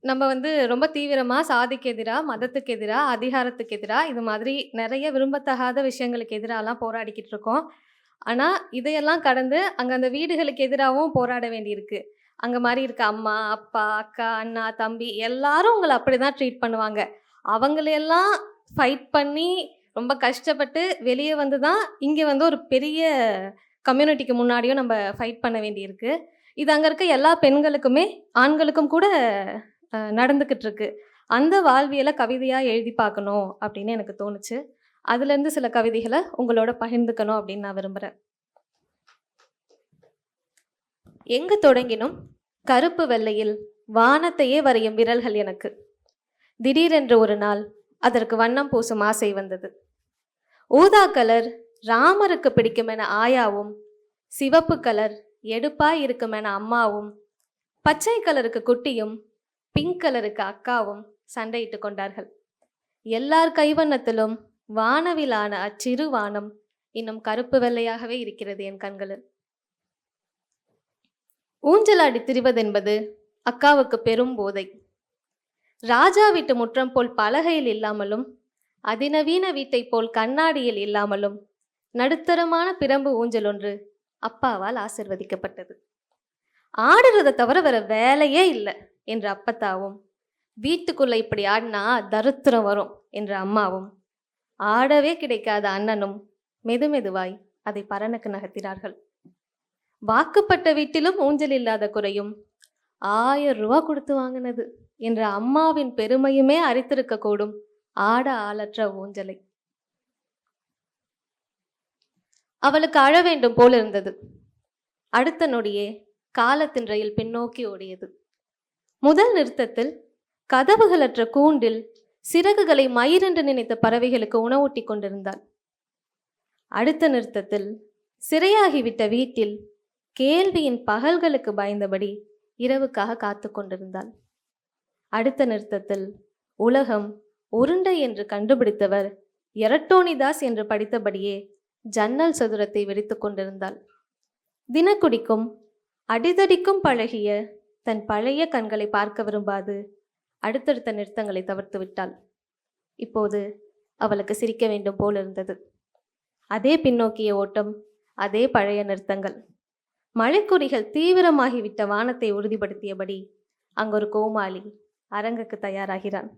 நம்ம ரொம்ப தீவிரமா சாதிக்கு எதிரா, மதத்துக்கு எதிரா, அதிகாரத்துக்கு எதிரா, இது மாதிரி நெறைய விரும்பத்தகாத விஷயங்களுக்கு எதிராலாம் போராடிக்கிட்டு இருக்கோம். ஆனா, இதையெல்லாம் கடந்து அங்க அந்த வீடுகளுக்கு எதிராவும் போராட வேண்டியிருக்கு. அங்க மாரி இருக்க அம்மா, அப்பா, அக்கா, அண்ணா, தம்பி எல்லாரும் உங்கள அப்படிதான் ட்ரீட் பண்ணுவாங்க. அவங்களையெல்லாம் ஃபைட் பண்ணி, ரொம்ப கஷ்டப்பட்டு வெளிய வந்து தான், இங்க ஒரு பெரிய கம்யூனிட்டிக்கு முன்னாடியும் நம்ப ஃபைட் பண்ண வேண்டியிருக்கு. இது அங்க இருக்க எல்லா பெண்களுக்குமே, ஆண்களுக்கும் கூட நடந்துக்கிட்டு இருக்கு. அந்த வாழ்வியல கவிதையா எழுதி பார்க்கணும் அப்படின்னு எனக்கு தோணுச்சு. அதுலேருந்து சில கவிதைகள உங்களோட பகிர்ந்துக்கணும் அப்படின்னு நான் விரும்புறேன். எங்கு தொடங்கினும் கருப்பு வெள்ளையில் வானத்தையே வரையும் விரல்கள் எனக்கு. திடீரென்று ஒரு நாள் அதற்கு வண்ணம் பூசும் ஆசை வந்தது. ஊதா கலர் ராமருக்கு பிடிக்குமென ஆயாவும், சிவப்பு கலர் எடுப்பாய் இருக்குமென அம்மாவும், பச்சை கலருக்கு குட்டியும், பிங்க் கலருக்கு அக்காவும் சண்டையிட்டு கொண்டார்கள். எல்லார் கைவண்ணத்திலும் வானவிலான அச்சிறு வானம் இன்னும் கருப்பு வெள்ளையாகவே இருக்கிறது என் கண்களில். ஊஞ்சலாடி திரிவதென்பது அக்காவுக்கு பெரும் போதை. ராஜா வீட்டு முற்றம் போல் பலகையில் இல்லாமலும், அதிநவீன வீட்டை போல் கண்ணாடியில் இல்லாமலும், நடுத்தரமான பிரம்பு ஊஞ்சல் ஒன்று அப்பாவால் ஆசிர்வதிக்கப்பட்டது. ஆடுறதை தவிர வேற வேலையே இல்லை என்ற அப்பத்தாவும், வீட்டுக்குள்ள இப்படி ஆடினா தரித்திரம் வரும் என்ற அம்மாவும், ஆடவே கிடைக்காத அண்ணனும் மெதுமெதுவாய் அதை பரனுக்கு நகர்த்தினார்கள். வாக்குப்பட்ட வீட்டிலும் ஊஞ்சல் இல்லாத குறையும் 1000 ரூபா கொடுத்து வாங்கினது என்ற அம்மாவின் பெருமையுமே அரித்திருக்க கூடும் ஆட ஆளற்ற ஊஞ்சலை. அவளுக்கு அழ வேண்டும் போல் இருந்தது. அடுத்த நொடியே காலத்தின் ரயில் பின்னோக்கி ஓடியது. முதல் நிறுத்தத்தில் கதவுகளற்ற கூண்டில் சிறகுகளை மயிரென்று நினைத்த பறவைகளுக்கு உணவூட்டி கொண்டிருந்தாள். அடுத்த நிறுத்தத்தில் சிறையாகிவிட்ட வீட்டில் கேள்வியின் பகல்களுக்கு பயந்தபடி இரவுக்காக காத்து கொண்டிருந்தாள். அடுத்த நிறுத்தத்தில் உலகம் உருண்டை என்று கண்டுபிடித்தவர் எரட்டோனிதாஸ் என்று படித்தபடியே ஜன்னல் சதுரத்தை விரித்து கொண்டிருந்தாள். தினக்குடிக்கும் அடிதடிக்கும் பழகிய தன் பழைய கண்களை பார்க்க விரும்பாது அடுத்தடுத்த நிறுத்தங்களை தவிர்த்து விட்டாள். இப்போது அவளுக்கு சிரிக்க வேண்டும் போல் இருந்தது. அதே பின்னோக்கிய ஓட்டம், அதே பழைய நிறுத்தங்கள். மழைக்குறிகள் தீவிரமாகிவிட்ட வானத்தை உறுதிப்படுத்தியபடி அங்கொரு கோமாளி அரங்குக்கு தயாராகிறான்.